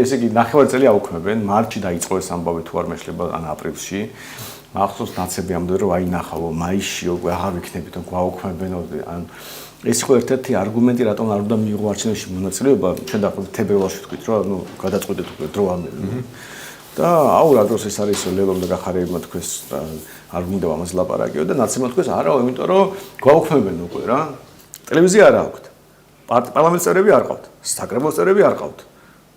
ესე იგი ნახევარი წელი აუქმებენ, მარტში დაიწყო ეს ამბავი თუ არ მეშლება ან აპრილში. მახსოვს ნაცები ამდენ რომ აინახავო, მაისშიო აღარ ვიქნებით, გვაუქმებენო ან ეს ხო ერთ-ერთი არგუმენტი რატომ არ უნდა მიიღო არჩევნებში მონაწილეობა, ჩვენ დაახლოებით თებერვალში ვთქვით, რომ გადაწყვეტეთ უკვე დრო ამერია. და აუ რა დროს ეს არის ლელომ და გახარებმა თქვეს არ მინდა ამას ლაპარაკიო და ნაცებმა თქვეს არაო, იმიტომ რომ გვაუქმებენ უკვე რა. ტელევიზია არ აქვთ. პარლამენტის წევრები არ ყავთ, საკრებულოს წევრები არ ყავთ.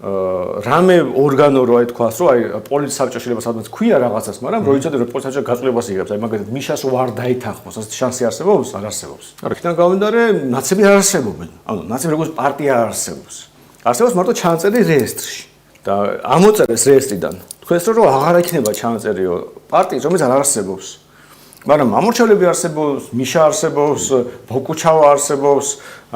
რამე ორგანო რო აი თქვას, რომ აი პოლიციის საბჭოში შეიძლება სადღაც ქვია რაღაცას, მაგრამ რო იცოდე რომ პოლიციის საბჭო გაწყვეტებას იღებს, აი მაგალითად მიშას ვარ დაითანხმოს, ასეთი შანსი არსებობს? არ არსებობს. აქედან გავინდარე, ნაცები არ არსებობენ. ანუ ნაცები როგორც პარტია არ არსებობს. არსებობს მარტო ჩანაწერი რეესტრში. და ამოწერეს რეესტრიდან. თქვენს რომ აღარ იქნება ჩანაწერიო პარტიის, რომელიც არ არსებობს. მაგრამ ამორჩევლები არსებობს, მიშა არსებობს, ბოკუჩავა არსებობს,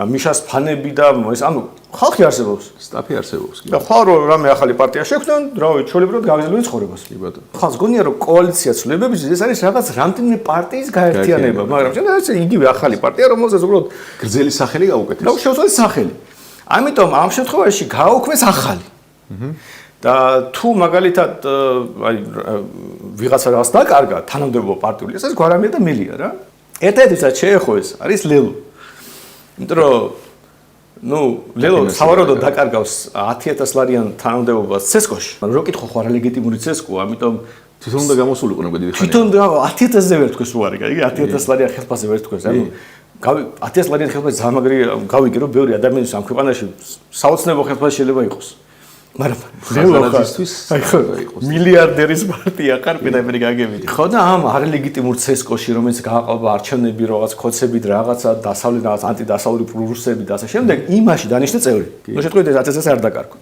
მიშას ფანები და ეს ანუ ხალხი არსებობს, სტაფი არსებობს. და ხო რომ რამე ახალი პარტია შექმნან, რავი, ჩვეულებრივად გავიზრდები ცხოვრებას. კი ბატონო. ხალხს გონია რომ კოალიცია ცვლილებების ეს არის რაღაც რამდენიმე პარტიის გაერთიანება, მაგრამ ეს იგივე ახალი პარტია, რომელსაც უბრალოდ გრძელი სახელი გაუკეთეს. და შეუძლია სახელი. ამიტომ ამ შემთხვევაში გააუქმეს ახალი. და თუ მაგალითად აი ვიღაცა რაღაც დაკარგა თანამდებობა პარტიული, ეს გვარამია და მელია რა. ერთ-ერთი რაც შეეხო ეს არის ლელო. იმიტომ რომ ნუ ლელო სავარაუდოდ დაკარგავს 10,000 ლარიან თანამდებობას ცესკოში. რო კითხო ხო არა ლეგიტიმური ცესკო, ამიტომ თვითონ უნდა გამოსულიყო ნებდა დიდი ხანი. თვითონ 10,000-ზე ვერ თქვეს უარი, იგი 10,000 ლარიან ხელფასზე ვერ თქვეს, ანუ 10,000 ლარიან ხელფასი ძალიან მაგარი გავიგე რომ ბევრი ადამიანის ამ ქვეყანაში საოცნებო ხელფასი შეიძლება იყოს. მაგრამ ლელოისთვის მილიარდერის პარტია კარპინა მე გაგებიდი. ხო და ამ არალეგიტიმურ ცესკოში რომელიც გააყალბა არჩევნები რაღაც ხოცებით რაღაცა დასავლეთ რაღაც ანტიდასავლური პრუსები და ასე შემდეგ იმაში დანიშნა წევრი. ნუ შეტყვით ეს 10,000 არ დაკარგო.